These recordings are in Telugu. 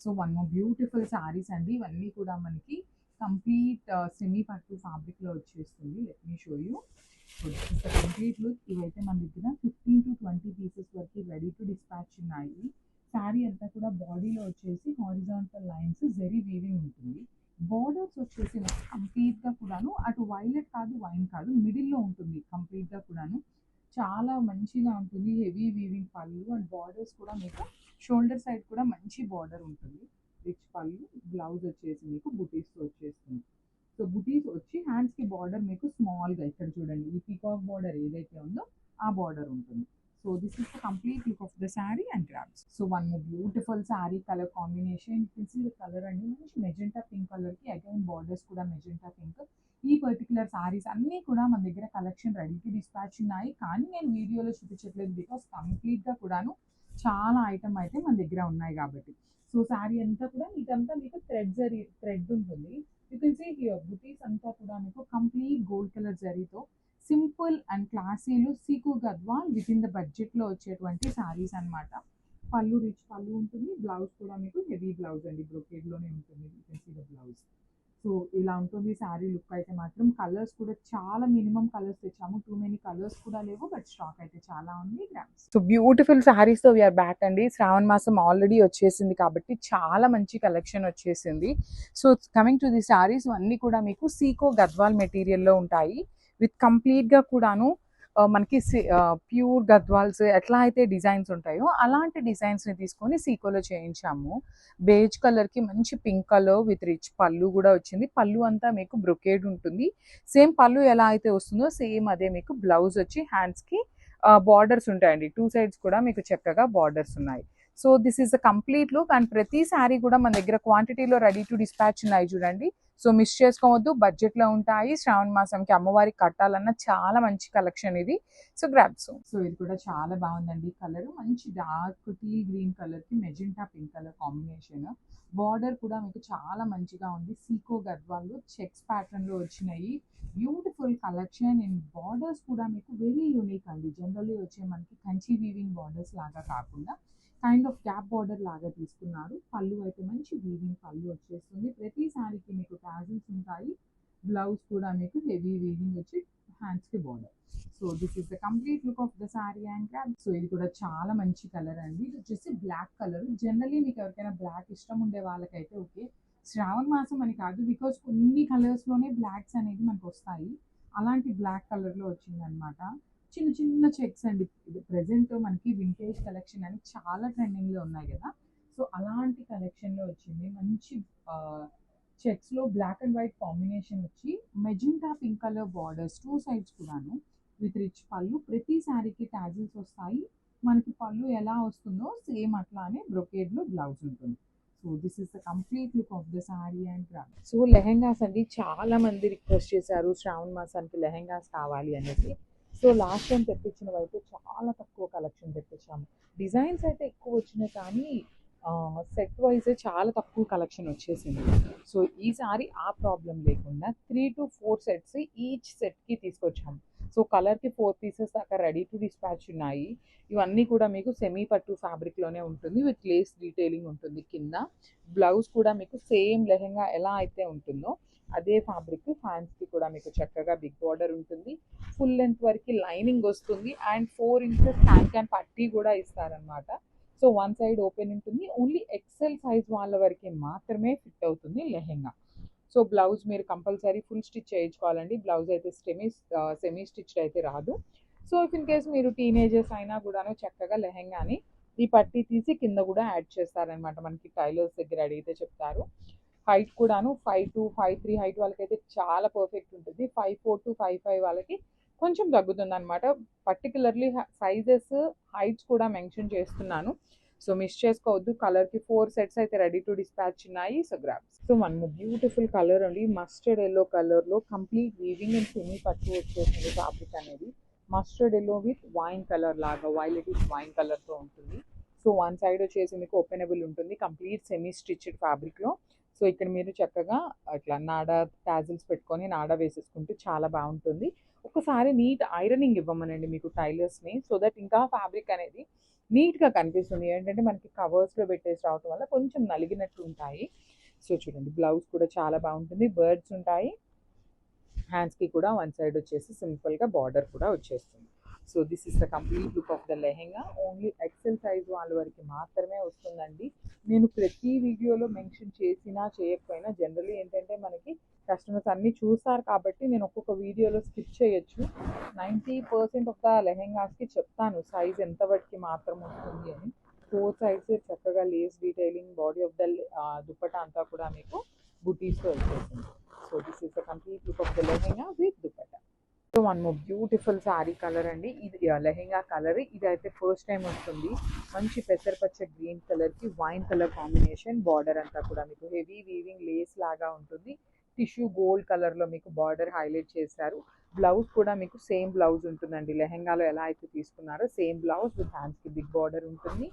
So one more beautiful saris అండి. ఇవన్నీ కూడా మనకి కంప్లీట్ సెమీ పట్టు ఫ్యాబ్రిక్లో వచ్చేస్తుంది. Let me show you. So this is the complete look. ఇవైతే మన దగ్గర 15 to 20 పీసెస్ వరకు రెడీ టు డిస్పాచ్ ఉన్నాయి. శారీ అంతా కూడా బాడీలో వచ్చేసి హారిజాంటల్ లైన్స్ జెరీ వీవింగ్ ఉంటుంది. బోర్డర్స్ వచ్చేసి కంప్లీట్గా కూడాను అటు వైలెట్ కాదు వైన్ కాదు మిడిల్లో ఉంటుంది కంప్లీట్గా కూడాను. చాలా మంచిగా ఉంటుంది. హెవీ వీవింగ్ పళ్ళు అండ్ బార్డర్స్ కూడా మీకు షోల్డర్ సైడ్ కూడా మంచి బార్డర్ ఉంటుంది. రిచ్ పళ్ళు, బ్లౌజ్ వచ్చేసి మీకు బుటీస్తో వచ్చేస్తుంది. సో బుటీస్ వచ్చి హ్యాండ్స్కి బార్డర్ మీకు స్మాల్గా ఇక్కడ చూడండి ఈ పీకాక్ బార్డర్ ఏదైతే ఉందో ఆ బార్డర్ ఉంటుంది. So this is the complete look of the sari and grabs. So one beautiful sari colour combination. This is the colour అండి, మంచి మెజెంటా పింక్ కలర్కి అగైన్ బార్డర్స్ కూడా మెజెంటా పింక్. ఈ పర్టికులర్ సారీస్ అన్నీ కూడా మన దగ్గర కలెక్షన్ రెడీ టు డిస్పాచ్ ఉన్నాయి. కానీ నేను వీడియోలో చూపించట్లేదు బికాస్ కంప్లీట్గా కూడాను చాలా ఐటమ్ అయితే మన దగ్గర ఉన్నాయి కాబట్టి. సో శారీ అంతా కూడా ఇదంతా మీకు థ్రెడ్ ఉంటుంది. యూ కెన్ సీ హియర్ బుటీస్ అంతా కూడా మీకు కంప్లీట్ గోల్డ్ కలర్ జరీతో సింపుల్ అండ్ క్లాసీలు సీకు గద్వాల్ విత్ ఇన్ ద బడ్జెట్లో వచ్చేటువంటి శారీస్ అనమాట. పళ్ళు రిచ్ పళ్ళు ఉంటుంది. బ్లౌజ్ కూడా మీకు హెవీ బ్లౌజ్ అండి, బ్రొకేడ్లోనే ఉంటుంది. You can see the blouse. So ఇలా ఉంటుంది శారీ లుక్ అయితే మాత్రం. కలర్స్ కూడా చాలా మినిమం కలర్స్ తెచ్చాము, టూ మెనీ కలర్స్ కూడా లేవు, బట్ స్టాక్ అయితే చాలా ఉంది. సో బ్యూటిఫుల్ శారీస్ తో వీఆర్ బ్యాక్ అండి. శ్రావణ మాసం ఆల్రెడీ వచ్చేసింది కాబట్టి చాలా మంచి కలెక్షన్ వచ్చేసింది. So coming to the saris అన్నీ కూడా మీకు సీకో గద్వాల్ మెటీరియల్లో ఉంటాయి. విత్ కంప్లీట్గా కూడాను మనకి ప్యూర్ గద్వాల్స్ ఎట్లా అయితే డిజైన్స్ ఉంటాయో అలాంటి డిజైన్స్ని తీసుకొని సీకోలో చేయించాము. బేజ్ కలర్కి మంచి పింక్ కలర్ విత్ రిచ్ పళ్ళు కూడా వచ్చింది. పళ్ళు అంతా మీకు బ్రొకేడ్ ఉంటుంది. సేమ్ పళ్ళు ఎలా అయితే వస్తుందో సేమ్ అదే మీకు బ్లౌజ్ వచ్చి హ్యాండ్స్కి బార్డర్స్ ఉంటాయండి. టూ సైడ్స్ కూడా మీకు చక్కగా బార్డర్స్ ఉన్నాయి. So this is the complete look. And ప్రతి శారీ కూడా మన దగ్గర క్వాంటిటీలో రెడీ టు డిస్పాచ్ ఉన్నాయి చూడండి. సో మిస్ చేసుకోవద్దు, బడ్జెట్లో ఉంటాయి. శ్రావణ మాసంకి అమ్మవారికి కట్టాలన్న చాలా మంచి కలెక్షన్ ఇది. So grabs. సో ఇది కూడా చాలా బాగుందండి. కలర్ మంచి డార్క్ టీ గ్రీన్ కలర్కి magenta pink colour combination. Border కూడా మీకు చాలా మంచిగా ఉంది. సీకో గద్వాళ్ళు చెక్స్ ప్యాటర్న్లో వచ్చినాయి. Beautiful collection. అండ్ బార్డర్స్ కూడా మీకు వెరీ యూనిక్ అండి. జనరల్లీ వచ్చే మనకి కంచి వీవింగ్ బార్డర్స్ లాగా కాకుండా కైండ్ ఆఫ్ గ్యాప్ బార్డర్ లాగా తీసుకున్నారు. పళ్ళు అయితే మంచి వీవింగ్ పళ్ళు వచ్చేస్తుంది. ప్రతి శారీకి మీకు టాజిల్స్ ఉంటాయి. బ్లౌజ్ కూడా మీకు హెవీ వీవింగ్ వచ్చి హ్యాండ్స్కి border. So this is the complete look of the sari and cap. So ఇది కూడా చాలా మంచి కలర్ అండి. ఇది వచ్చేసి బ్లాక్ కలర్. జనరల్లీ మీకు ఎవరికైనా బ్లాక్ ఇష్టం ఉండే వాళ్ళకైతే ఓకే. శ్రావణ మాసం అని కాదు, బికాస్ కొన్ని కలర్స్లోనే బ్లాక్స్ అనేది మనకు వస్తాయి. అలాంటి బ్లాక్ కలర్లో వచ్చిందనమాట. చిన్న చిన్న చెక్స్ అండి. ఇది ప్రెసెంట్ మనకి వింటేజ్ కలెక్షన్ అని చాలా ట్రెండింగ్లో ఉన్నాయి కదా. సో అలాంటి కలెక్షన్లో వచ్చింది. మంచి చెక్స్లో బ్లాక్ అండ్ వైట్ కాంబినేషన్ వచ్చి magenta pink colour borders two sides కూడాను విత్ రిచ్ పళ్ళు. ప్రతి శారీకి టాజిల్స్ వస్తాయి. మనకి పళ్ళు ఎలా వస్తుందో సేమ్ అట్లానే బ్రొకేడ్లో బ్లౌజ్ ఉంటుంది. So this is the complete look of the sari and craft. So lehengas అండి, చాలా మంది రిక్వెస్ట్ చేశారు శ్రావణ మాసానికి లెహెంగాస్ కావాలి అనేసి. సో లాస్ట్ టైం తెప్పించినవి అయితే చాలా తక్కువ కలెక్షన్ తెప్పించాము. డిజైన్స్ అయితే ఎక్కువ వచ్చినాయి కానీ సెట్ వైజ్ చాలా తక్కువ కలెక్షన్ వచ్చేసింది. సో ఈసారి ఆ ప్రాబ్లం లేకుండా 3 to 4 సెట్స్ ఈచ్ సెట్కి తీసుకొచ్చాము. సో కలర్కి 4 పీసెస్ దాకా రెడీ టు డిస్పాచ్ ఉన్నాయి. ఇవన్నీ కూడా మీకు సెమీ పట్టు ఫ్యాబ్రిక్లోనే ఉంటుంది. విత్ లేస్ డీటెయిలింగ్ ఉంటుంది కింద. బ్లౌజ్ కూడా మీకు సేమ్ లెహెంగా ఎలా అయితే ఉంటుందో అదే ఫ్యాబ్రిక్. హ్యాండ్స్కి కూడా మీకు చక్కగా బిగ్ బార్డర్ ఉంటుంది. ఫుల్ లెంత్ వరకు లైనింగ్ వస్తుంది. అండ్ 4 inches క్యాన్ పట్టీ కూడా ఇస్తారనమాట. సో వన్ సైడ్ ఓపెన్ ఉంటుంది. ఓన్లీ ఎక్సెల్ సైజ్ వాళ్ళ వరకు మాత్రమే ఫిట్ అవుతుంది లెహెంగా. సో బ్లౌజ్ మీరు కంపల్సరీ ఫుల్ స్టిచ్ చేయించుకోవాలండి. బ్లౌజ్ అయితే సెమీ స్టిచ్డ్ అయితే రాదు. సో ఇఫ్ ఇన్ కేస్ మీరు టీనేజర్స్ అయినా కూడాను చక్కగా లెహెంగాని ఈ పట్టీ తీసి కింద కూడా యాడ్ చేస్తారనమాట. మనకి టైలర్స్ దగ్గర అడిగితే చెప్తారు. హైట్ కూడాను 5'2", 5'3" హైట్ వాళ్ళకైతే చాలా పర్ఫెక్ట్ ఉంటుంది. 5'4" to 5'5" వాళ్ళకి కొంచెం తగ్గుతుంది అనమాట. పర్టికులర్లీ సైజెస్ హైట్స్ కూడా మెన్షన్ చేస్తున్నాను. సో మిస్ చేసుకోవద్దు. కలర్కి 4 సెట్స్ అయితే రెడీ టు డిస్పాచ్ ఉన్నాయి. So grabs. So one beautiful colour అండి. మస్టర్డ్ ఎల్లో కలర్లో కంప్లీట్ వీవింగ్ అండ్ సెమీ పట్టు వచ్చేసింది ఫ్యాబ్రిక్ అనేది. Mustard yellow with wine colour లాగా వైలెట్ వైన్ కలర్తో ఉంటుంది. సో వన్ సైడ్ వచ్చేసి మీకు ఓపెనబుల్ ఉంటుంది. కంప్లీట్ సెమీ స్టిచ్డ్ ఫ్యాబ్రిక్లో. సో ఇక్కడ మీరు చక్కగా అట్లా నాడా టాజిల్స్ పెట్టుకొని నాడా వేసేసుకుంటే చాలా బాగుంటుంది. ఒకసారి నీట్ ఐరనింగ్ ఇవ్వమనండి మీకు టైలర్స్ని, సో దట్ ఇంకా ఫ్యాబ్రిక్ అనేది నీట్గా కనిపిస్తుంది. ఏంటంటే మనకి కవర్స్లో పెట్టేసి రావటం వల్ల కొంచెం నలిగినట్టు ఉంటాయి. సో చూడండి, బ్లౌజ్ కూడా చాలా బాగుంటుంది, బర్డ్స్ ఉంటాయి, హ్యాండ్స్కి కూడా వన్ సైడ్ వచ్చేసి సింపుల్గా బార్డర్ కూడా వచ్చేస్తుంది. So this is the complete look of the lehenga. Only XL size వాళ్ళ వరకు మాత్రమే వస్తుందండి. నేను ప్రతి వీడియోలో మెన్షన్ చేసినా చేయకపోయినా జనరల్లీ ఏంటంటే మనకి కస్టమర్స్ అన్నీ చూస్తారు కాబట్టి నేను ఒక్కొక్క వీడియోలో స్కిప్ చేయొచ్చు. 90% ఆఫ్ ద లెహెంగాస్కి చెప్తాను సైజ్ ఎంతవరకు మాత్రం వస్తుంది అని. 4 సైడ్స్ చక్కగా Lay's detailing, body of the dupatta అంతా కూడా మీకు బుటీస్తో వచ్చేసింది. So this is the complete look of the lehenga with dupatta. So one more beautiful sari colour అండి. ఇది లెహెంగా కలర్. ఇదైతే ఫస్ట్ టైం వస్తుంది. మంచి పెసరపచ్చ గ్రీన్ కలర్కి వైన్ కలర్ కాంబినేషన్. బార్డర్ అంతా కూడా మీకు హెవీ వీవింగ్ లేస్ లాగా ఉంటుంది. టిష్యూ గోల్డ్ కలర్లో మీకు బార్డర్ హైలైట్ చేశారు. బ్లౌజ్ కూడా మీకు సేమ్ బ్లౌజ్ ఉంటుందండి. లెహెంగాలో ఎలా అయితే తీసుకున్నారో సేమ్ బ్లౌజ్ విత్ హ్యాండ్స్కి బిగ్ బార్డర్ ఉంటుంది.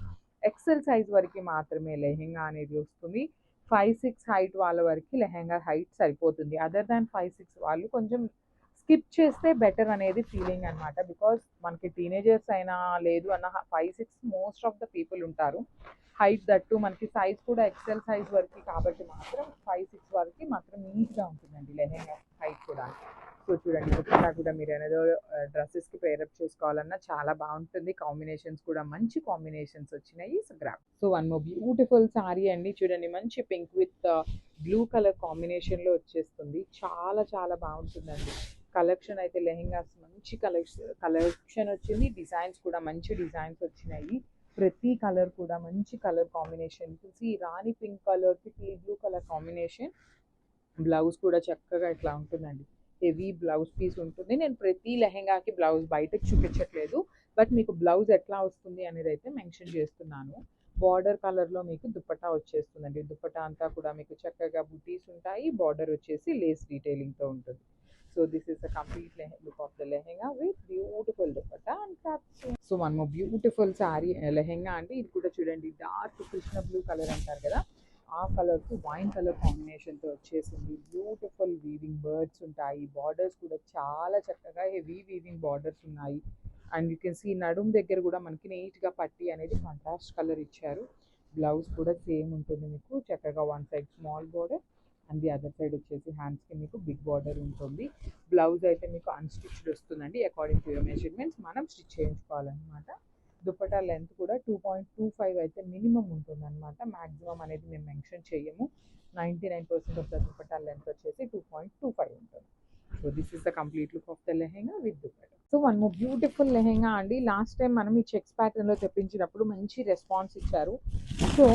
ఎక్సెల్ సైజ్ వరకు మాత్రమే లెహెంగా అనేది వస్తుంది. 5'6" హైట్ వాళ్ళ వరకు లెహెంగా హైట్ సరిపోతుంది. అదర్ దాన్ 5'6" వాళ్ళు కొంచెం స్కిప్ చేస్తే బెటర్ అనేది ఫీలింగ్ అనమాట. బికాస్ మనకి టీనేజర్స్ అయినా లేదు అన్న 5'6" మోస్ట్ ఆఫ్ ద పీపుల్ ఉంటారు. హైట్ దట్టు మనకి సైజ్ కూడా ఎక్సెల్ సైజ్ వరకు కాబట్టి మాత్రం 5'6" వరకు మాత్రం నీట్గా ఉంటుందండి లెహెంగా హైట్ కూడా. సో చూడండి, దుపట్టా కూడా మీరు ఏదో డ్రెస్సెస్కి పేరప్ చేసుకోవాలన్నా చాలా బాగుంటుంది. కాంబినేషన్స్ కూడా మంచి కాంబినేషన్స్ వచ్చినాయి. So grab. So one more beautiful sorry అండి. చూడండి, మంచి పింక్ విత్ బ్లూ కలర్ కాంబినేషన్లో వచ్చేస్తుంది. చాలా చాలా బాగుంటుందండి కలెక్షన్ అయితే. లెహెంగాస్ మంచి కలెక్షన్ వచ్చింది. డిజైన్స్ కూడా మంచి డిజైన్స్ వచ్చినాయి. ప్రతి కలర్ కూడా మంచి కలర్ కాంబినేషన్. చూసి రాణి పింక్ కలర్కి టీ బ్లూ కలర్ కాంబినేషన్. బ్లౌజ్ కూడా చక్కగా ఇట్లా ఉంటుందండి. హెవీ బ్లౌజ్ పీస్ ఉంటుంది. నేను ప్రతి లెహెంగాకి బ్లౌజ్ బయటకు చూపించట్లేదు, బట్ మీకు బ్లౌజ్ ఎట్లా వస్తుంది అనేది అయితే మెన్షన్ చేస్తున్నాను. బార్డర్ కలర్లో మీకు దుపట్టా వచ్చేస్తుందండి. దుపట్టా అంతా కూడా మీకు చక్కగా బుటీస్ ఉంటాయి. బార్డర్ వచ్చేసి లేస్ డీటెయిలింగ్తో ఉంటుంది. So this is the complete look of the lehenga with beautiful dupatta and caps. So one more beautiful sari lehenga అండి. ఇది కూడా చూడండి, డార్క్ కృష్ణ బ్లూ కలర్ అంటారు కదా, ఆ కలర్కి వైన్ కలర్ కాంబినేషన్తో వచ్చేసింది. బ్యూటిఫుల్ వీవింగ్ బర్డ్స్ ఉంటాయి. బార్డర్స్ కూడా చాలా చక్కగా హెవీ వీవింగ్ బార్డర్స్ ఉన్నాయి. అండ్ యూ కెన్ సీ నడుము దగ్గర కూడా మనకి నీట్గా పట్టి అనేది కాంట్రాస్ట్ కలర్ ఇచ్చారు. బ్లౌజ్ కూడా సేమ్ ఉంటుంది మీకు చక్కగా one side small border and the other side వచ్చేసి హ్యాండ్స్కి మీకు బిగ్ బార్డర్ ఉంటుంది. బ్లౌజ్ అయితే మీకు అన్స్టిచ్డ్ వస్తుందండి. అకార్డింగ్ టు యువర్ మెజర్మెంట్స్ మనం స్టిచ్ చేయించుకోవాలన్నమాట. దుపట్టా లెంత్ కూడా 2.25 అయితే మినిమం ఉంటుందన్నమాట. మ్యాక్సిమం అనేది మేము మెన్షన్ చేయము. 99% ఆఫ్ ద దుపట్టా లెంత్ వచ్చేసి 2.25 ఉంటుంది. So this is the complete look of the lehenga with dupatta. So one more beautiful lehenga అండి. లాస్ట్ టైం మనం ఈ చెక్స్ ప్యాటర్న్లో తెప్పించినప్పుడు మంచి రెస్పాన్స్ ఇచ్చారు. సో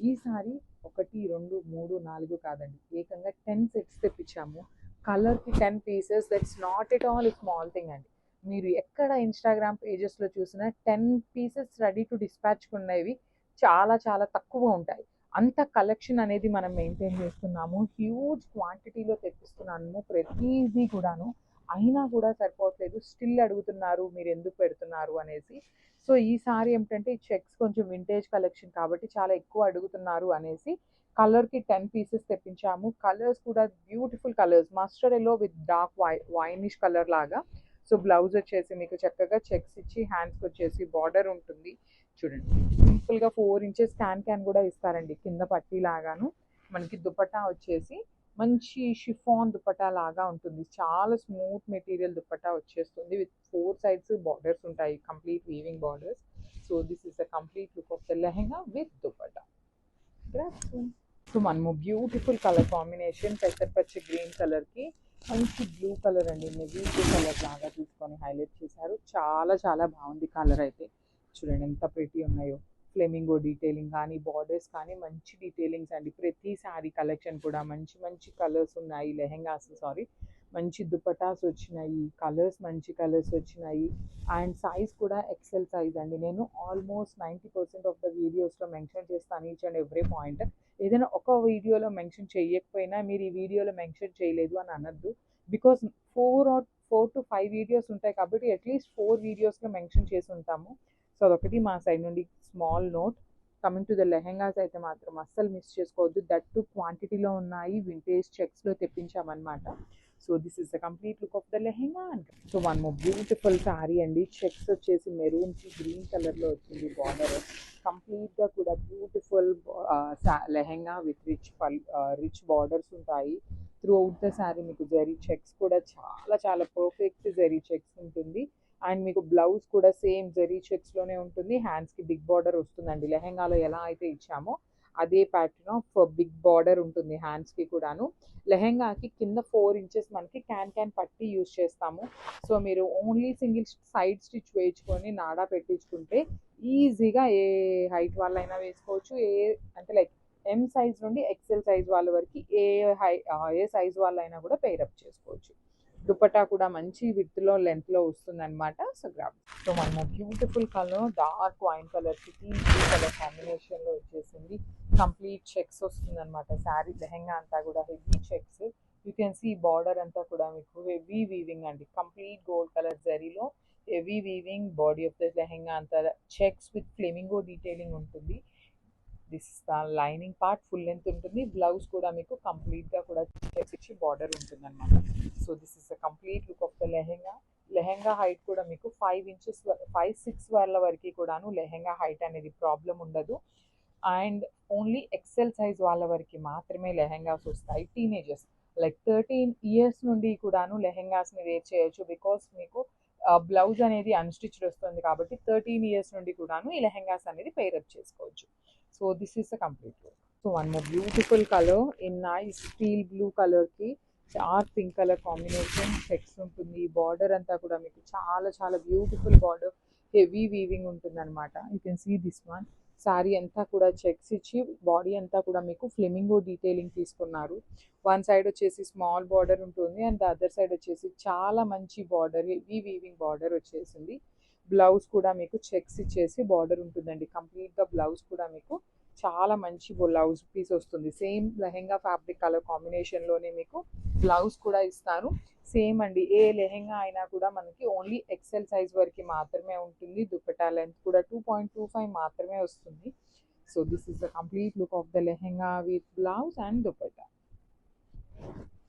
ఈసారి 1, 2, 3, 4 కాదండి, ఏకంగా 10 సెట్స్ తెప్పించాము. కలర్కి 10 pieces. That's not at all small thing అండి. మీరు ఎక్కడ ఇన్స్టాగ్రామ్ పేజెస్లో చూసినా 10 పీసెస్ రెడీ టు డిస్పాచ్ ఉన్నవి చాలా చాలా తక్కువ ఉంటాయి. అంత కలెక్షన్ అనేది మనం మెయింటైన్ చేస్తున్నాము. హ్యూజ్ క్వాంటిటీలో తెప్పిస్తున్నాము ప్రతిదీ కూడాను. అయినా కూడా సరిపోవట్లేదు. స్టిల్ అడుగుతున్నారు మీరు ఎందుకు పెడుతున్నారు అనేసి. సో ఈసారి ఏమిటంటే చెక్స్ కొంచెం వింటేజ్ కలెక్షన్ కాబట్టి చాలా ఎక్కువ అడుగుతున్నారు అనేసి కలర్కి 10 పీసెస్ తెప్పించాము. కలర్స్ కూడా beautiful colours, mustard yellow with dark winish colour లాగా. సో బ్లౌజ్ వచ్చేసి మీకు చక్కగా చెక్స్ ఇచ్చి హ్యాండ్స్కి వచ్చేసి బార్డర్ ఉంటుంది. చూడండి, సింపుల్గా 4 ఇంచెస్ క్యాన్ కూడా ఇస్తారండి కింద పట్టీ లాగాను. మనకి దుపట్టా వచ్చేసి మంచి షిఫాన్ దుపట్టా లాగా ఉంటుంది. చాలా స్మూత్ మెటీరియల్ దుపట్టా వచ్చేస్తుంది విత్ 4 సైడ్స్ బార్డర్స్ ఉంటాయి, complete weaving borders. So this is the complete look of the lehenga with dupatta. So మనము బ్యూటిఫుల్ కలర్ కాంబినేషన్ పెసరపచ్చ గ్రీన్ కలర్కి మంచి బ్లూ కలర్ అండి, నెవీ బ్లూ కలర్ లాగా తీసుకొని హైలైట్ చేశారు. చాలా చాలా బాగుంది కలర్ అయితే. చూడండి ఎంత ప్రిటీ ఉన్నాయో. ఫ్లెమింగో డీటెయిలింగ్ కానీ బార్డర్స్ కానీ మంచి డీటెయిలింగ్స్ అండి. ప్రతి శారీ కలెక్షన్ కూడా మంచి మంచి కలర్స్ ఉన్నాయి. లెహెంగాస్ మంచి దుపటాస్ వచ్చినాయి. కలర్స్ మంచి కలర్స్ వచ్చినాయి. అండ్ సైజ్ కూడా ఎక్సెల్ సైజ్ అండి. నేను ఆల్మోస్ట్ 90% ఆఫ్ ద వీడియోస్లో మెన్షన్ చేస్తాను ఈచ్ అండ్ ఎవ్రీ పాయింట్. ఏదైనా ఒక వీడియోలో మెన్షన్ చేయకపోయినా మీరు ఈ వీడియోలో మెన్షన్ చేయలేదు అని అనద్దు. బికాస్ 4 to 5 వీడియోస్ ఉంటాయి కాబట్టి అట్లీస్ట్ 4 వీడియోస్లో మెన్షన్ చేసి ఉంటాము. సో అదొకటి మా సైడ్ నుండి small note. Coming to the lehengas అయితే మాత్రం అస్సలు మిస్ చేసుకోవద్దు. దట్టు క్వాంటిటీలో ఉన్నాయి, వింటేజ్ చెక్స్లో తెప్పించామన్నమాట. So this is the complete look of the lehenga. So one more beautiful sari అండి. చెక్స్ వచ్చేసి మెరూన్కి గ్రీన్ కలర్లో వచ్చింది బార్డర్. కంప్లీట్గా కూడా beautiful lehenga with rich borders ఉంటాయి. త్రూ అవుట్ ద శారీ మీకు జరీ చెక్స్ కూడా చాలా చాలా పర్ఫెక్ట్ జరీ చెక్స్ ఉంటుంది. అండ్ మీకు బ్లౌజ్ కూడా సేమ్ జరీ చెక్స్లోనే ఉంటుంది. హ్యాండ్స్కి బిగ్ బార్డర్ వస్తుందండి. లెహెంగాలో ఎలా అయితే ఇచ్చామో అదే ప్యాటర్న్ ఆఫ్ బిగ్ బార్డర్ ఉంటుంది హ్యాండ్స్కి కూడాను. లెహెంగాకి కింద 4 ఇంచెస్ మనకి క్యాన్ పట్టి యూజ్ చేస్తాము. సో మీరు ఓన్లీ సింగిల్ సైడ్ స్టిచ్ వేయించుకొని నాడా పెట్టించుకుంటే ఈజీగా ఏ హైట్ వాళ్ళైనా వేసుకోవచ్చు. అంటే లైక్ ఎం సైజ్ నుండి ఎక్సెల్ సైజ్ వాళ్ళ వరకు ఏ సైజ్ వాళ్ళైనా కూడా పేరప్ చేసుకోవచ్చు. దుపట్టా కూడా మంచి విత్లో లెంత్లో వస్తుందన్నమాట. So grab. సో మనము బ్యూటిఫుల్ కలర్ డార్క్ వైన్ కలర్కి బ్లూ కలర్ కాంబినేషన్లో వచ్చేసింది. కంప్లీట్ చెక్స్ వస్తుందన్నమాట. శారీ లెహెంగా అంతా కూడా heavy checks. You can see border అంతా కూడా మీకు హెవీ వీవింగ్ అండి. కంప్లీట్ గోల్డ్ కలర్ జరీలో heavy weaving. Body of the lehenga అంతా చెక్స్ విత్ ఫ్లెమింగో డీటెయిలింగ్ ఉంటుంది. This lining part full length ఉంటుంది. బ్లౌజ్ కూడా మీకు కంప్లీట్గా కూడా చెక్స్ ఇచ్చి బార్డర్ ఉంటుంది అనమాట. So this is the complete look of the lehenga. Lehenga height కూడా మీకు 5-6 వాళ్ళ వరకు కూడాను లెహెంగా హైట్ అనేది ప్రాబ్లం ఉండదు. అండ్ ఓన్లీ ఎక్సెల్ సైజ్ వాళ్ళ వరకు మాత్రమే లెహెంగాస్ వస్తాయి. టీనేజర్స్ లైక్ 13 ఇయర్స్ నుండి కూడాను లెహెంగాస్ని వేర్ చేయొచ్చు. బికాస్ మీకు బ్లౌజ్ అనేది అన్స్టిచ్డ్ వస్తుంది కాబట్టి 13 ఇయర్స్ నుండి కూడాను ఈ లెహెంగాస్ అనేది పేరప్ చేసుకోవచ్చు. So this is the complete look. So one more beautiful colour in nice steel blue కలర్కి dark pink colour combination checks ఉంటుంది. బార్డర్ అంతా కూడా మీకు చాలా చాలా బ్యూటిఫుల్ బార్డర్ హెవీ వీవింగ్ ఉంటుంది అనమాట. You can see this one. Sari అంతా కూడా చెక్స్ ఇచ్చి బాడీ అంతా కూడా మీకు ఫ్లెమింగో డీటెయిలింగ్ తీసుకున్నారు. వన్ సైడ్ వచ్చేసి స్మాల్ బార్డర్ ఉంటుంది అండ్ ద అదర్ సైడ్ వచ్చేసి చాలా మంచి బార్డర్ హెవీ వీవింగ్ బార్డర్ వచ్చేసింది. బ్లౌజ్ కూడా మీకు చెక్స్ ఇచ్చేసి బార్డర్ ఉంటుందండి. కంప్లీట్గా బ్లౌజ్ కూడా మీకు చాలా మంచి బ్లౌజ్ పీస్ వస్తుంది. సేమ్ లెహెంగా ఫ్యాబ్రిక్ కలర్ కాంబినేషన్లోనే మీకు బ్లౌజ్ కూడా ఇస్తారు. సేమ్ అండి. ఏ లెహెంగా అయినా కూడా మనకి ఓన్లీ ఎక్సెల్ సైజ్ వరకు మాత్రమే ఉంటుంది. దుపట్టా లెంత్ కూడా 2.25 మాత్రమే వస్తుంది. So this is the complete look of the lehenga with blouse and dupatta.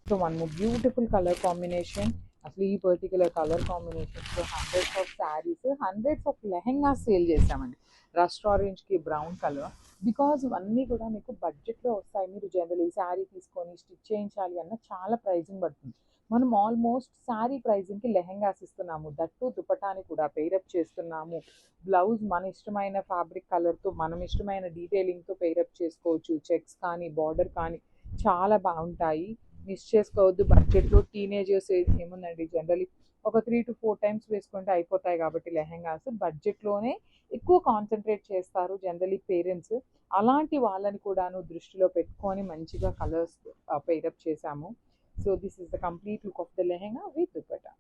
So one more beautiful colour combination. అసలు ఈ పర్టికులర్ కలర్ కాంబినేషన్స్లో hundreds of saris hundreds of lehenga sale చేసామండి. రస్ట్ ఆరెంజ్కి బ్రౌన్ కలర్. బికాజ్ ఇవన్నీ కూడా మీకు బడ్జెట్లో వస్తాయి. మీరు జనరల్ ఈ శారీ తీసుకొని స్టిచ్ చేయించాలి అన్న చాలా ప్రైజింగ్ పడుతుంది. మనం ఆల్మోస్ట్ శారీ ప్రైజింగ్కి లెహెంగాస్ ఇస్తున్నాము. దట్టు దుపటాని కూడా పేరప్ చేస్తున్నాము. బ్లౌజ్ మన ఇష్టమైన ఫ్యాబ్రిక్ కలర్తో మనం ఇష్టమైన డీటెయిలింగ్తో పేరప్ చేసుకోవచ్చు. చెక్స్ కానీ బార్డర్ కానీ చాలా బాగుంటాయి. మిస్ చేసుకోవద్దు. బడ్జెట్లో టీనేజర్స్ ఏముందండి జనరలీ ఒక 3 to 4 టైమ్స్ వేసుకుంటే అయిపోతాయి కాబట్టి లెహెంగాస్ బడ్జెట్లోనే ఎక్కువ కాన్సన్ట్రేట్ చేస్తారు జనరలీ పేరెంట్స్. అలాంటి వాళ్ళని కూడాను దృష్టిలో పెట్టుకొని మంచిగా కలర్స్ పేరప్ చేశాము. So this is the complete look of the lehenga with dupatta.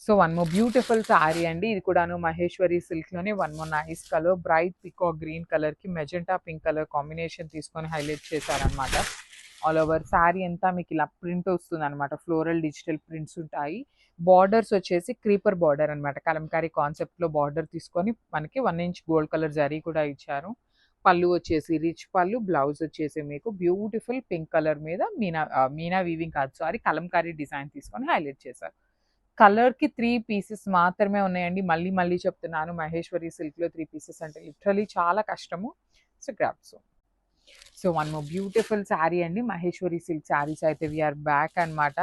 So one more beautiful sari అండి. ఇది కూడాను మహేశ్వరి సిల్క్లోనే one more nice colour bright peacock green కలర్కి మెజెంటా పింక్ కలర్ కాంబినేషన్ తీసుకొని హైలైట్ చేశారనమాట. ఆల్ ఓవర్ శారీ అంతా మీకు ఇలా ప్రింట్ వస్తుంది అనమాట. ఫ్లోరల్ డిజిటల్ ప్రింట్స్ ఉంటాయి. బార్డర్స్ వచ్చేసి క్రీపర్ బార్డర్ అనమాట. కలంకారీ కాన్సెప్ట్లో బార్డర్ తీసుకొని మనకి 1 ఇంచ్ గోల్డ్ కలర్ జరీ కూడా ఇచ్చారు. పళ్ళు వచ్చేసి రిచ్ పళ్ళు. బ్లౌజ్ వచ్చేసి మీకు బ్యూటిఫుల్ పింక్ కలర్ మీద మీనా వీవింగ్ కాదు సారీ కలంకారీ డిజైన్ తీసుకొని హైలైట్ చేశారు. కలర్కి 3 పీసెస్ మాత్రమే ఉన్నాయండి. మళ్ళీ చెప్తున్నాను, మహేశ్వరి సిల్క్లో 3 పీసెస్ అంటే లిటరలీ చాలా కష్టము. So grab. So one more beautiful sari అండి. మహేశ్వరి సిల్క్ శారీస్ అయితే వీఆర్ బ్యాక్ అనమాట.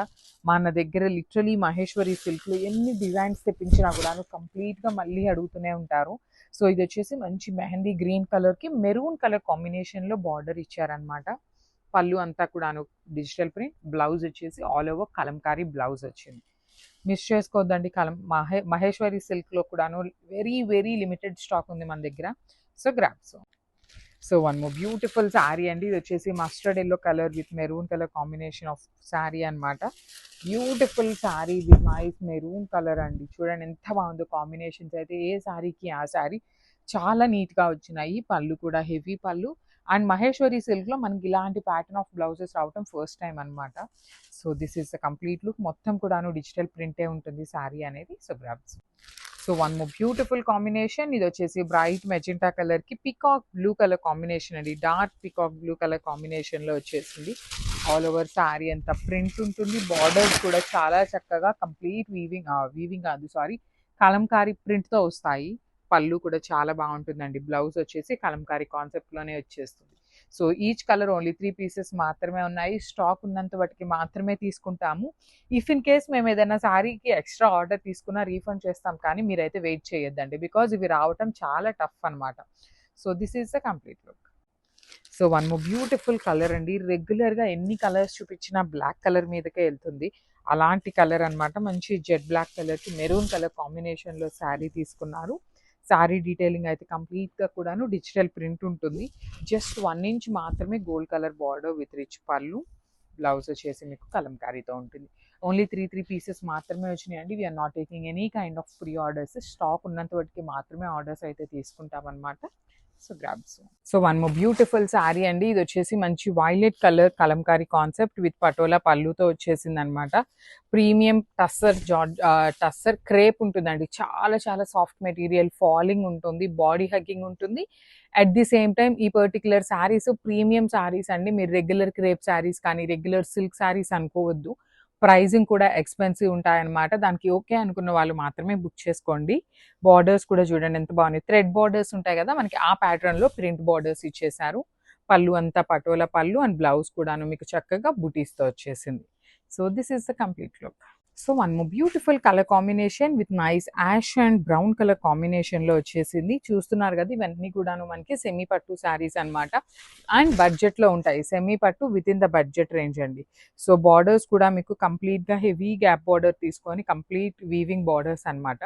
మన దగ్గర లిటరలీ మహేశ్వరి సిల్క్లో ఎన్ని డిజైన్స్ తెప్పించినా కూడా కంప్లీట్గా మళ్ళీ అడుగుతూనే ఉంటారు. సో ఇది వచ్చేసి మంచి మెహందీ గ్రీన్ కలర్కి మెరూన్ కలర్ కాంబినేషన్లో బార్డర్ ఇచ్చారనమాట. పళ్ళు అంతా కూడాను డిజిటల్ ప్రింట్. బ్లౌజ్ వచ్చేసి ఆల్ ఓవర్ కలంకారీ బ్లౌజ్ వచ్చింది. మిస్ చేసుకోవద్దండి. మహేశ్వరి సిల్క్లో కూడాను వెరీ లిమిటెడ్ స్టాక్ ఉంది మన దగ్గర. So grab. So one more beautiful sari అండి. ఇది వచ్చేసి mustard yellow colour with maroon colour combination of sari అనమాట. Beautiful sari with nice maroon colour అండి. చూడండి ఎంత బాగుందో కాంబినేషన్స్ అయితే. ఏ శారీకి ఆ శారీ చాలా నీట్గా వచ్చినాయి. పళ్ళు కూడా హెవీ పళ్ళు. అండ్ మహేశ్వరి సిల్క్లో మనకి ఇలాంటి ప్యాటర్న్ ఆఫ్ బ్లౌజెస్ రావటం ఫస్ట్ టైం అనమాట. So this is the complete look. మొత్తం కూడాను డిజిటల్ ప్రింటే ఉంటుంది శారీ అనేది. So grabs. So one more beautiful combination. ఇది వచ్చేసి బ్రైట్ మెజెంటా కలర్కి పికాక్ బ్లూ కలర్ కాంబినేషన్ అండి. డార్క్ పికాక్ బ్లూ కలర్ కాంబినేషన్లో వచ్చేసింది. ఆల్ ఓవర్ శారీ అంత ప్రింట్ ఉంటుంది. బార్డర్స్ కూడా చాలా చక్కగా కంప్లీట్ వీవింగ్ కాదు సారీ, కలంకారీ ప్రింట్తో వస్తాయి. పళ్ళు కూడా చాలా బాగుంటుందండి. బ్లౌజ్ వచ్చేసి కలంకారీ కాన్సెప్ట్లోనే వచ్చేస్తుంది. So each colour only 3 pieces మాత్రమే ఉన్నాయి. స్టాక్ ఉన్నంత వాటికి మాత్రమే తీసుకుంటాము. ఇఫ్ ఇన్ కేస్ మేము ఏదైనా శారీకి ఎక్స్ట్రా ఆర్డర్ తీసుకున్నా రీఫండ్ చేస్తాం, కానీ మీరైతే వెయిట్ చేయొద్దండి, బికాజ్ ఇవి రావటం చాలా టఫ్ అనమాట. So this is the complete look. So one more beautiful colour అండి. రెగ్యులర్గా ఎన్ని కలర్స్ చూపించినా బ్లాక్ కలర్ మీదకే వెళ్తుంది. అలాంటి కలర్ అనమాట. మంచి జెడ్ బ్లాక్ కలర్కి మెరూన్ కలర్ కాంబినేషన్లో శారీ తీసుకున్నారు. శారీ డీటెయిలింగ్ అయితే కంప్లీట్గా కూడాను డిజిటల్ ప్రింట్ ఉంటుంది. జస్ట్ 1 ఇంచ్ మాత్రమే gold colour border with rich pallu. Blouse వచ్చేసి మీకు కలంకారీతో ఉంటుంది. ఓన్లీ 3 పీసెస్ మాత్రమే వచ్చినాయండి. We are not taking any kind of pre orders. Stock ఉన్నంత వాటికి మాత్రమే ఆర్డర్స్ అయితే తీసుకుంటాం అనమాట. So grabs. So one more beautiful sari అండి. ఇది వచ్చేసి మంచి violet colour Kalamkari concept with patola పళ్ళుతో వచ్చేసింది అనమాట. ప్రీమియం టస్సర్ క్రేప్ ఉంటుందండి. చాలా చాలా సాఫ్ట్ మెటీరియల్, ఫాలింగ్ ఉంటుంది, బాడీ హగ్గింగ్ ఉంటుంది. అట్ ది సేమ్ టైం ఈ పర్టికులర్ శారీస్ ప్రీమియం శారీస్ అండి. మీరు రెగ్యులర్ క్రేప్ శారీస్ కానీ రెగ్యులర్ సిల్క్ శారీస్ అనుకోవద్దు. ప్రైజింగ్ కూడా ఎక్స్పెన్సివ్ ఉంటాయన్నమాట. దానికి ఓకే అనుకున్న వాళ్ళు మాత్రమే బుక్ చేసుకోండి. బార్డర్స్ కూడా చూడండి ఎంత బాగున్నాయి. థ్రెడ్ బార్డర్స్ ఉంటాయి కదా మనకి, ఆ ప్యాటర్న్లో ప్రింట్ బార్డర్స్ ఇచ్చేసారు. పళ్ళు అంతా పటోలా పళ్ళు అండ్ బ్లౌజ్ కూడాను మీకు చక్కగా బుటీస్తో వచ్చేసింది. So this is the complete look. So one more beautiful colour combination with nice ash and brown colour కాంబినేషన్లో వచ్చేసింది. చూస్తున్నారు కదా, ఇవన్నీ కూడాను మనకి సెమీ పట్టు శారీస్ అనమాట. అండ్ బడ్జెట్లో ఉంటాయి. సెమీ పట్టు with in the budget range అండి. సో బార్డర్స్ కూడా మీకు కంప్లీట్గా హెవీ గ్యాప్ బార్డర్ తీసుకొని కంప్లీట్ వీవింగ్ బార్డర్స్ అనమాట.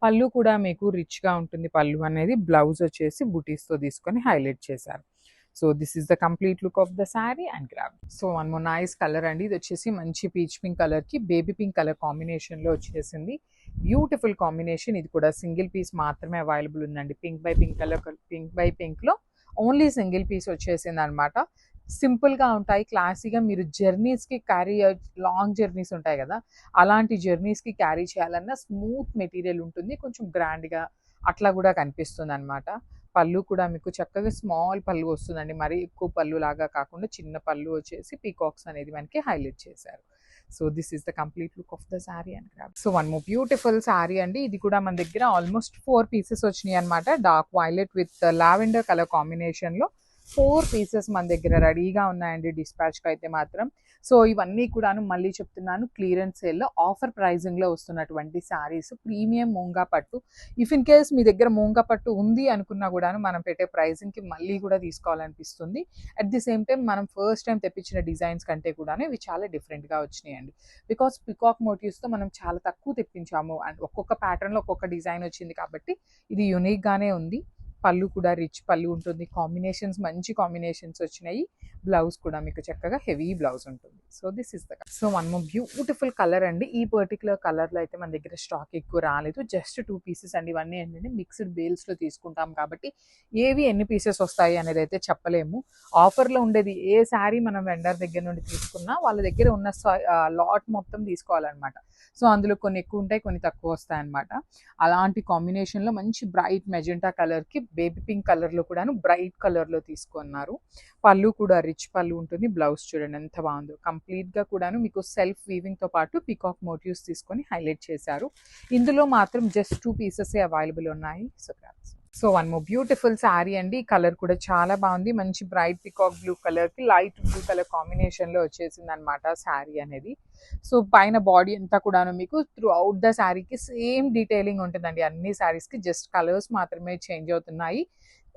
పళ్ళు కూడా మీకు రిచ్గా ఉంటుంది. పళ్ళు అనేది బ్లౌజ్ వచ్చేసి బుటీస్తో తీసుకొని హైలైట్ చేశారు. So this is the complete look of the sari and grab. So one more nice colour అండి. ఇది వచ్చేసి మంచి పీచ్ పింక్ కలర్కి బేబీ పింక్ కలర్ కాంబినేషన్లో వచ్చేసింది. Beautiful combination. ఇది కూడా సింగిల్ పీస్ మాత్రమే అవైలబుల్ ఉందండి. పింక్ బై పింక్లో ఓన్లీ సింగిల్ పీస్ వచ్చేసింది అనమాట. సింపుల్గా ఉంటాయి, క్లాసీగా. మీరు జర్నీస్కి లాంగ్ జర్నీస్ ఉంటాయి కదా, అలాంటి జర్నీస్కి క్యారీ చేయాలన్నా స్మూత్ మెటీరియల్ ఉంటుంది. కొంచెం గ్రాండ్గా అట్లా కూడా కనిపిస్తుంది అనమాట. పళ్ళు కూడా మీకు చక్కగా స్మాల్ పళ్ళు వస్తుందండి. మరీ ఎక్కువ పళ్ళు లాగా కాకుండా చిన్న పళ్ళు వచ్చేసి పీకాక్స్ అనేది మనకి హైలైట్ చేశారు. So this is the complete look of the sari and grab. So one more beautiful sari అండి. ఇది కూడా మన దగ్గర ఆల్మోస్ట్ 4 పీసెస్ వచ్చినాయి అనమాట. Dark violet with lavender colour కాంబినేషన్లో 4 పీసెస్ మన దగ్గర రెడీగా ఉన్నాయండి డిస్పాచ్కి అయితే మాత్రం. సో ఇవన్నీ కూడాను మళ్ళీ చెప్తున్నాను, క్లియరెన్స్ సేల్లో ఆఫర్ ప్రైజింగ్లో వస్తున్నటువంటి శారీస్. ప్రీమియం మూంగా పట్టు. ఇఫ్ ఇన్ కేస్ మీ దగ్గర మూంగా పట్టు ఉంది అనుకున్నా కూడాను మనం పెట్టే ప్రైజింగ్కి మళ్ళీ కూడా తీసుకోవాలనిపిస్తుంది. అట్ ది సేమ్ టైం మనం ఫస్ట్ టైం తెప్పించిన డిజైన్స్ కంటే కూడాను ఇవి చాలా డిఫరెంట్గా వచ్చినాయండి. బికాస్ పికాక్ మోటివ్స్తో మనం చాలా తక్కువ తెప్పించాము అండ్ ఒక్కొక్క ప్యాటర్న్లో ఒక్కొక్క డిజైన్ వచ్చింది కాబట్టి ఇది యూనిక్గానే ఉంది. పళ్ళు కూడా రిచ్ పళ్ళు ఉంటుంది. కాంబినేషన్స్ మంచి కాంబినేషన్స్ వచ్చినాయి. బ్లౌజ్ కూడా మీకు చక్కగా హెవీ బ్లౌజ్ ఉంటుంది. So this is the. So one more beautiful colour అండి. ఈ పర్టికులర్ కలర్లో అయితే మన దగ్గర స్టాక్ ఎక్కువ రాలేదు. జస్ట్ 2 పీసెస్ అండి. ఇవన్నీ ఏంటంటే మిక్స్డ్ బేల్స్లో తీసుకుంటాం కాబట్టి ఏవి ఎన్ని పీసెస్ వస్తాయి అనేది అయితే చెప్పలేము. ఆఫర్లో ఉండేది ఏ శారీ మనం వెండర్ దగ్గర నుండి తీసుకున్నా వాళ్ళ దగ్గర ఉన్న లాట్ మొత్తం తీసుకోవాలన్నమాట. సో అందులో కొన్ని ఎక్కువ ఉంటాయి, కొన్ని తక్కువ వస్తాయి అన్నమాట. అలాంటి కాంబినేషన్లో మంచి బ్రైట్ మెజెంటా కలర్కి బేబీ పింక్ కలర్లో కూడాను బ్రైట్ కలర్లో తీసుకున్నారు. పళ్ళు కూడా రిచ్ పళ్ళు ఉంటుంది. బ్లౌజ్ చూడండి ఎంత బాగుందో. కంప్లీట్గా కూడాను మీకు సెల్ఫ్ వీవింగ్తో పాటు పికాక్ మోటివ్స్ తీసుకొని హైలైట్ చేశారు. ఇందులో మాత్రం జస్ట్ 2 పీసెస్ అవైలబుల్ ఉన్నాయి. So one more beautiful sari అండి. కలర్ కూడా చాలా బాగుంది. మంచి బ్రైట్ పికాక్ బ్లూ కలర్కి లైట్ బ్లూ కలర్ కాంబినేషన్లో వచ్చేసింది అనమాట శారీ అనేది. సో పైన బాడీ అంతా కూడాను మీకు త్రూ అవుట్ ద శారీకి సేమ్ డీటెయిలింగ్ ఉంటుందండి. అన్ని శారీస్కి జస్ట్ కలర్స్ మాత్రమే చేంజ్ అవుతున్నాయి.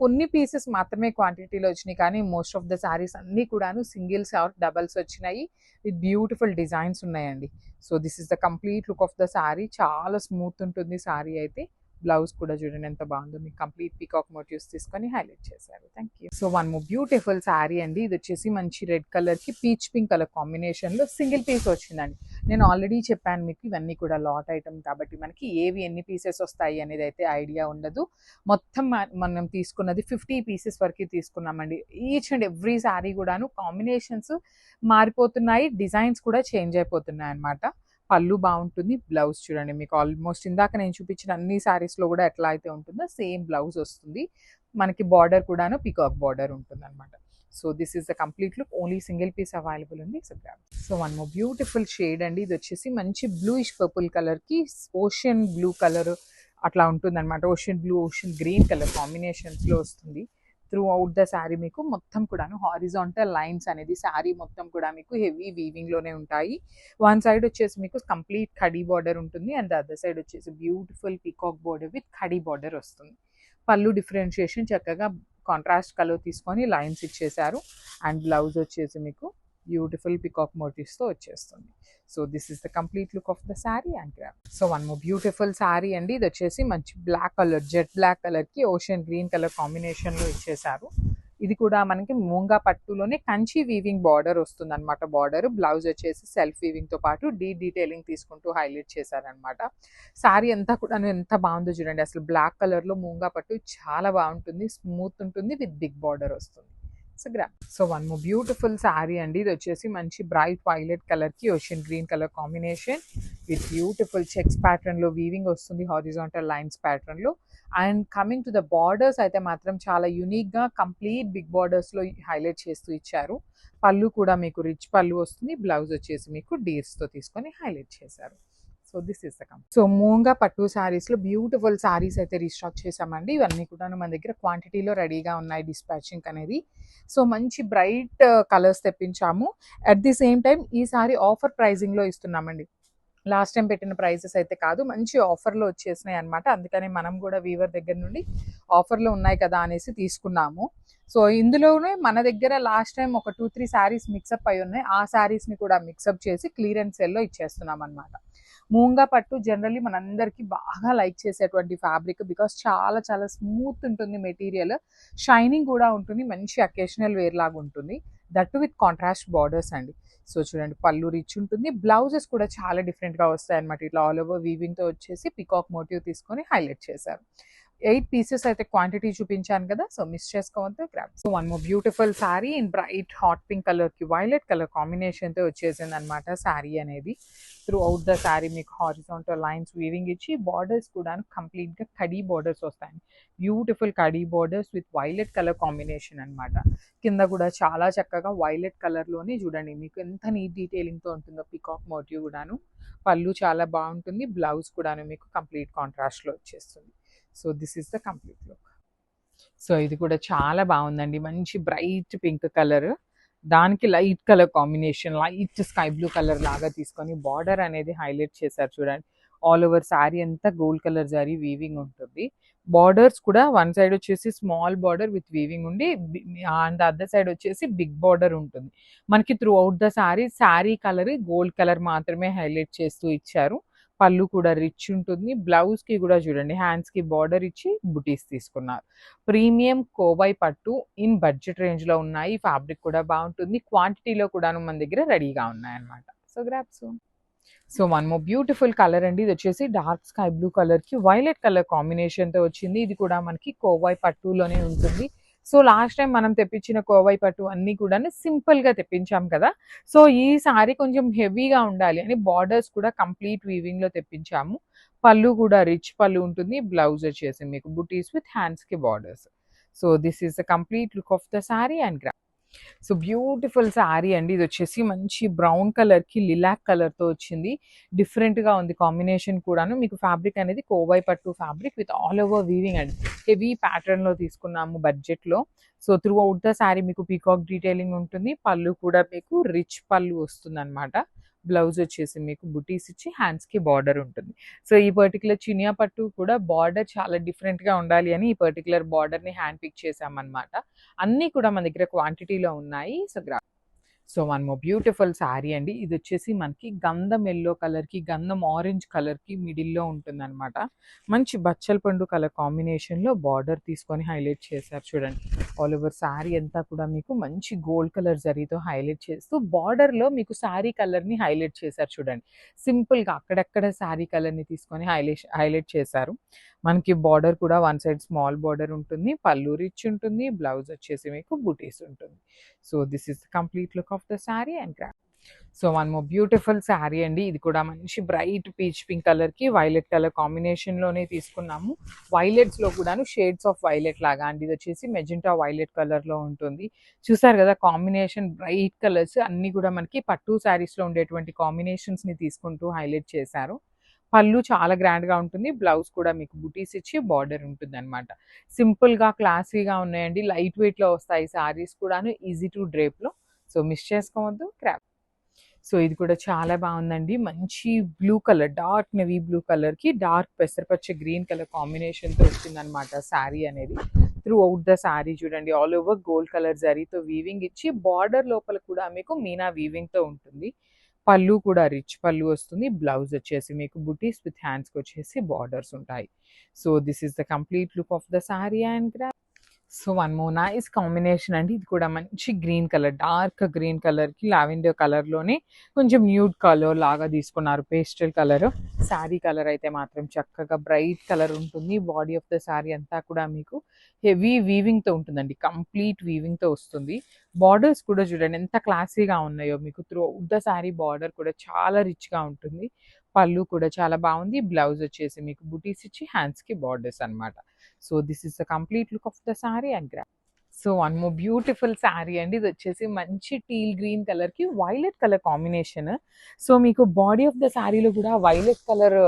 కొన్ని పీసెస్ మాత్రమే క్వాంటిటీలో వచ్చినాయి, కానీ మోస్ట్ ఆఫ్ ద శారీస్ అన్నీ కూడాను సింగిల్స్ ఆర్ డబల్స్ వచ్చినాయి విత్ బ్యూటిఫుల్ డిజైన్స్ ఉన్నాయండి. So this is the complete look of the sari. చాలా స్మూత్ ఉంటుంది శారీ అయితే. బ్లౌజ్ కూడా చూడండి ఎంత బాగుందో. మీకు కంప్లీట్ పీకాక్ మోటివ్స్ తీసుకొని హైలైట్ చేశారు. Thank you. So one more beautiful sari అండి. ఇది వచ్చేసి మంచి రెడ్ కలర్కి పీచ్ పింక్ కలర్ కాంబినేషన్లో సింగిల్ పీస్ వచ్చిందండి. నేను ఆల్రెడీ చెప్పాను మీకు ఇవన్నీ కూడా లాట్ ఐటమ్ కాబట్టి మనకి ఏవి ఎన్ని పీసెస్ వస్తాయి అనేది అయితే ఐడియా ఉండదు. మొత్తం మనం తీసుకున్నది 50 పీసెస్ వరకు తీసుకున్నామండి. ఈచ్ అండ్ ఎవ్రీ శారీ కూడాను కాంబినేషన్స్ మారిపోతున్నాయి, డిజైన్స్ కూడా చేంజ్ అయిపోతున్నాయి అన్నమాట. పళ్ళు బాగుంటుంది. బ్లౌజ్ చూడండి మీకు ఆల్మోస్ట్ ఇందాక నేను చూపించిన అన్ని శారీస్లో కూడా ఎట్లా అయితే ఉంటుందో సేమ్ బ్లౌజ్ వస్తుంది. మనకి బార్డర్ కూడాను పికాక్ బార్డర్ ఉంటుంది అనమాట. So this is the complete look. Only single piece available ఉంది. So grab. So one more beautiful shade అండి. ఇది వచ్చేసి మంచి బ్లూయిష్ పర్పుల్ కలర్కి ఓషన్ బ్లూ కలర్ అట్లా ఉంటుంది అనమాట. Ocean blue, ocean green colour కాంబినేషన్స్లో వస్తుంది. త్రూ అవుట్ ద శారీ మీకు మొత్తం కూడాను హారిజాంటల్ లైన్స్ అనేది శారీ మొత్తం కూడా మీకు హెవీ వీవింగ్లోనే ఉంటాయి. వన్ సైడ్ వచ్చేసి మీకు కంప్లీట్ ఖడీ బార్డర్ ఉంటుంది అండ్ ద అదర్ సైడ్ వచ్చేసి beautiful peacock border with khadi border వస్తుంది. పళ్ళు డిఫరెన్షియేషన్ చక్కగా కాంట్రాస్ట్ కలర్ తీసుకొని లైన్స్ ఇచ్చేసారు అండ్ బ్లౌజ్ వచ్చేసి మీకు బ్యూటిఫుల్ పికాక్ మోటివ్స్తో వచ్చేస్తుంది. So this is the complete look of the sari and grab. So one more beautiful sari అండి. ఇది వచ్చేసి మంచి బ్లాక్ కలర్, జెట్ బ్లాక్ కలర్కి ఓషన్ గ్రీన్ కలర్ కాంబినేషన్లో ఇచ్చేసారు. ఇది కూడా మనకి మూంగా పట్టులోనే కంచి వీవింగ్ బార్డర్ వస్తుంది అనమాట. బార్డర్ బ్లౌజ్ వచ్చేసి సెల్ఫ్ వీవింగ్తో పాటు డీటెయిలింగ్ తీసుకుంటూ హైలైట్ చేశారనమాట. శారీ అంతా కూడా ఎంత బాగుందో చూడండి. అసలు బ్లాక్ కలర్లో మూంగా పట్టు చాలా బాగుంటుంది, స్మూత్ ఉంటుంది విత్ బిగ్ బార్డర్ వస్తుంది. So grab. So one more beautiful sari అండి. ఇది వచ్చేసి మంచి బ్రైట్ వైలెట్ కలర్కి ocean green colour combination with beautiful checks ప్యాటర్న్లో వీవింగ్ వస్తుంది, హారిజాంటల్ లైన్స్ ప్యాటర్న్లో. And coming to the borders అయితే మాత్రం చాలా యూనిక్గా కంప్లీట్ బిగ్ బార్డర్స్లో హైలైట్ చేస్తూ ఇచ్చారు. పళ్ళు కూడా మీకు రిచ్ పళ్ళు వస్తుంది. బ్లౌజ్ వచ్చేసి మీకు డీర్స్తో తీసుకొని హైలైట్ చేశారు. So this is the complete. So Moonga పట్టు శారీస్లో బ్యూటిఫుల్ శారీస్ అయితే రీస్టాక్ చేసామండి. ఇవన్నీ కూడా మన దగ్గర క్వాంటిటీలో రెడీగా ఉన్నాయి డిస్పాచింగ్ అనేది. సో మంచి బ్రైట్ కలర్స్ తెప్పించాము. అట్ ది సేమ్ టైం ఈ సారీ ఆఫర్ ప్రైజింగ్లో ఇస్తున్నామండి. లాస్ట్ టైం పెట్టిన ప్రైజెస్ అయితే కాదు, మంచి ఆఫర్లో వచ్చేసినాయి అనమాట. అందుకని మనం కూడా వీవర్ దగ్గర నుండి ఆఫర్లో ఉన్నాయి కదా అనేసి తీసుకున్నాము. సో ఇందులోనే మన దగ్గర లాస్ట్ టైం ఒక 2-3 శారీస్ మిక్సప్ అయి ఉన్నాయి. ఆ శారీస్ని కూడా మిక్సప్ చేసి క్లియరెన్స్ సేల్లో ఇచ్చేస్తున్నాం అనమాట. మూంగా పట్టు జనరల్లీ మనందరికీ బాగా లైక్ చేసేటువంటి ఫ్యాబ్రిక్. బికాస్ చాలా చాలా స్మూత్ ఉంటుంది మెటీరియల్, షైనింగ్ కూడా ఉంటుంది, మంచి అకేషనల్ వేర్ లాగా ఉంటుంది. దట్ విత్ కాంట్రాస్ట్ బార్డర్స్ అండి. సో చూడండి, పళ్ళు రిచ్ ఉంటుంది. బ్లౌజెస్ కూడా చాలా డిఫరెంట్గా వస్తాయి అనమాట. ఇట్లా ఆల్ ఓవర్ వీవింగ్తో వచ్చేసి పికాక్ మోటివ్ తీసుకొని హైలైట్ చేశారు. 8 పీసెస్ అయితే క్వాంటిటీ చూపించాను కదా, సో మిస్ చేసుకోవద్దు. Grab. So one more beautiful sari in bright hot pink కలర్కి వైలెట్ కలర్ కాంబినేషన్తో వచ్చేసింది అనమాట శారీ అనేది. త్రూ అవుట్ ద శారీ మీకు హారిజాంటల్ లైన్స్ వీవింగ్ ఇచ్చి బార్డర్స్ కూడా కంప్లీట్గా కడీ బార్డర్స్ వస్తాయి. Beautiful khadi borders with violet colour combination అనమాట. కింద కూడా చాలా చక్కగా వైలెట్ కలర్లోనే చూడండి మీకు ఎంత నీట్ డీటెయిలింగ్తో ఉంటుందో పికాక్ మోటివ్ కూడాను. పళ్ళు చాలా బాగుంటుంది. బ్లౌజ్ కూడాను మీకు కంప్లీట్ కాంట్రాస్ట్లో వచ్చేస్తుంది. So this is the complete look. So ఇది కూడా చాలా బాగుందండి. మంచి బ్రైట్ పింక్ కలర్, దానికి light colour combination, light sky blue colour లాగా తీసుకొని బార్డర్ అనేది హైలైట్ చేశారు చూడండి. ఆల్ ఓవర్ శారీ అంతా గోల్డ్ కలర్ జరీ వీవింగ్ ఉంటుంది. బార్డర్స్ కూడా వన్ సైడ్ వచ్చేసి స్మాల్ బార్డర్ విత్ వీవింగ్ ఉండి అండ్ అదర్ సైడ్ వచ్చేసి బిగ్ బార్డర్ ఉంటుంది. మనకి through out the sari colour gold colour మాత్రమే హైలైట్ చేస్తూ ఇచ్చారు. పళ్ళు కూడా రిచ్ ఉంటుంది. బ్లౌజ్కి కూడా చూడండి హ్యాండ్స్కి బార్డర్ ఇచ్చి బుటీస్ తీసుకున్నారు. ప్రీమియం కోబాయ్ పట్టు ఇన్ బడ్జెట్ రేంజ్లో ఉన్నాయి. ఫ్యాబ్రిక్ కూడా బాగుంటుంది. క్వాంటిటీలో కూడా మన దగ్గర రెడీగా ఉన్నాయన్నమాట. So grab soon. So one more beautiful colour అండి. ఇది వచ్చేసి డార్క్ స్కై బ్లూ కలర్కి వైలెట్ కలర్ కాంబినేషన్తో వచ్చింది. ఇది కూడా మనకి కోవాయ్ పట్టులోనే ఉంటుంది. సో లాస్ట్ టైం మనం తెప్పించిన కోవాయ్ పట్టు అన్నీ కూడా సింపుల్గా తెప్పించాం కదా. సో ఈ సారీ కొంచెం హెవీగా ఉండాలి అని బార్డర్స్ కూడా కంప్లీట్ వీవింగ్లో తెప్పించాము. పళ్ళు కూడా రిచ్ పళ్ళు ఉంటుంది. బ్లౌజ్ వచ్చేసి మీకు బుటీస్ విత్ హ్యాండ్స్కి borders. So this is the complete look of the sari and gram. So beautiful sari అండి. ఇది వచ్చేసి మంచి బ్రౌన్ కలర్కి లిలాక్ కలర్తో వచ్చింది. డిఫరెంట్గా ఉంది కాంబినేషన్ కూడాను. మీకు ఫ్యాబ్రిక్ అనేది కోవాయ్ పట్టు fabric with all over weaving అండి. హెవీ ప్యాటర్న్లో తీసుకున్నాము బడ్జెట్లో. So through out the sari మీకు పీకాక్ డీటెయిలింగ్ ఉంటుంది. పళ్ళు కూడా మీకు రిచ్ పళ్ళు వస్తుంది అనమాట. బ్లౌజ్ వచ్చేసి మీకు బుటీస్ ఇచ్చి హ్యాండ్స్కి బార్డర్ ఉంటుంది. సో ఈ పర్టికులర్ చినియా పట్టు కూడా బార్డర్ చాలా డిఫరెంట్గా ఉండాలి అని ఈ పర్టికులర్ బార్డర్ని హ్యాండ్ పిక్ చేసామన్నమాట. అన్నీ కూడా మన దగ్గర క్వాంటిటీలో ఉన్నాయి. So one more beautiful sari అండి. ఇది వచ్చేసి మనకి గంధం ఎల్లో కలర్కి గంధం ఆరెంజ్ కలర్కి మిడిల్లో ఉంటుందన్నమాట. మంచి బచ్చల పండు కలర్ కాంబినేషన్లో బార్డర్ తీసుకొని హైలైట్ చేశారు చూడండి. ఆల్ ఓవర్ శారీ అంతా కూడా మీకు మంచి గోల్డ్ కలర్ జరీతో హైలైట్ చేస్తూ బార్డర్లో మీకు శారీ కలర్ని హైలైట్ చేశారు చూడండి. సింపుల్గా అక్కడక్కడ శారీ కలర్ని తీసుకొని హైలైట్ చేశారు. మనకి బార్డర్ కూడా వన్ సైడ్ స్మాల్ బార్డర్ ఉంటుంది. పళ్ళు రిచ్ ఉంటుంది. బ్లౌజ్ వచ్చేసి మీకు బూటీస్ ఉంటుంది. So this is the complete look of the sari and gram. So one more beautiful sari అండి. ఇది కూడా మంచి బ్రైట్ పీచ్ పింక్ కలర్‌కి వైలెట్ కలర్ కాంబినేషన్‌లోనే తీసుకున్నాము. వైలెట్స్‌లో కూడాను షేడ్స్ ఆఫ్ వైలెట్ లాగా అండి. ఇదొచ్చేసి మెజెంటా వైలెట్ కలర్‌లో ఉంటుంది. చూసారు కదా కాంబినేషన్ బ్రైట్ కలర్స్ అన్నీ కూడా మనకి పట్టు శారీస్‌లో ఉండేటువంటి కాంబినేషన్స్‌ని తీసుకుంటూ హైలైట్ చేశారు. పళ్ళు చాలా గ్రాండ్‌గా ఉంటుంది. బ్లౌజ్ కూడా మీకు బుటీస్ ఇచ్చి బార్డర్ ఉంటుందనమాట. సింపుల్‌గా, క్లాసీగా ఉన్నాయండి. లైట్ వెయిట్‌లో వస్తాయి శారీస్ కూడాను. ఈజీ టు డ్రేప్‌లో. సో మిస్ చేసుకోవద్దు. సో ఇది కూడా చాలా బాగుందండి. మంచి blue colour, dark navy blue కలర్‌కి డార్క్ పెసరపచ్చ గ్రీన్ కలర్ కాంబినేషన్‌తో వచ్చిందనమాట శారీ అనేది. త్రూ ఔట్ ద శారీ చూడండి ఆల్ ఓవర్ గోల్డ్ కలర్ జరీతో వీవింగ్ ఇచ్చి బార్డర్ లోపల కూడా మీకు మీనా వీవింగ్‌తో ఉంటుంది. పళ్ళు కూడా రిచ్ పళ్ళు వస్తుంది. బ్లౌజ్ వచ్చేసి మీకు బుటీస్ విత్ హ్యాండ్స్‌కి వచ్చేసి బార్డర్స్ ఉంటాయి. So this is the complete look of the sari and so one more nice combination అండి. ఇది కూడా మంచి గ్రీన్ కలర్, డార్క్ గ్రీన్ కలర్‌కి లావెండర్ కలర్‌లోనే కొంచెం న్యూడ్ కలర్ లాగా తీసుకున్నారు. Pastel colour. శారీ కలర్ అయితే మాత్రం చక్కగా బ్రైట్ కలర్ ఉంటుంది. బాడీ ఆఫ్ ద శారీ అంతా కూడా మీకు హెవీ వీవింగ్‌తో ఉంటుందండి. కంప్లీట్ వీవింగ్‌తో వస్తుంది. బార్డర్స్ కూడా చూడండి ఎంత క్లాసీగా ఉన్నాయో మీకు. Through out the sari border కూడా చాలా రిచ్‌గా ఉంటుంది. పళ్ళు కూడా చాలా బాగుంది. బ్లౌజ్ వచ్చేసి మీకు బుటీస్ ఇచ్చి హ్యాండ్స్‌కి బార్డర్స్ అన్నమాట. So this is the complete look of the sari and so one more beautiful sari అండి. ఇది వచ్చేసి మంచి టీల్ గ్రీన్ కలర్‌కి వైలెట్ కలర్ కాంబినేషన్. సో మీకు బాడీ ఆఫ్ ద శారీలో కూడా వైలెట్ కలర్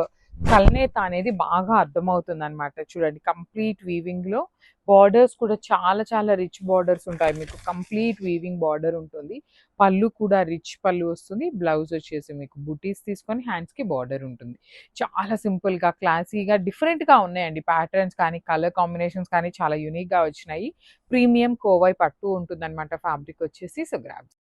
కల్నేత అనేది బాగా అర్థమవుతుందనమాట. చూడండి కంప్లీట్ వీవింగ్‌లో బార్డర్స్ కూడా చాలా చాలా రిచ్ బార్డర్స్ ఉంటాయి. మీకు కంప్లీట్ వీవింగ్ బార్డర్ ఉంటుంది. పళ్ళు కూడా రిచ్ పళ్ళు వస్తుంది. బ్లౌజ్ వచ్చేసి మీకు బుటీస్ తీసుకొని హ్యాండ్స్‌కి బార్డర్ ఉంటుంది. చాలా సింపుల్‌గా, క్లాసీగా, డిఫరెంట్‌గా ఉన్నాయండి. ప్యాటర్న్స్ కానీ, కలర్ కాంబినేషన్స్ కానీ చాలా యూనిక్‌గా వచ్చినాయి. ప్రీమియం కోవై పట్టు ఉంటుందన్నమాట ఫ్యాబ్రిక్ వచ్చేసి. So grab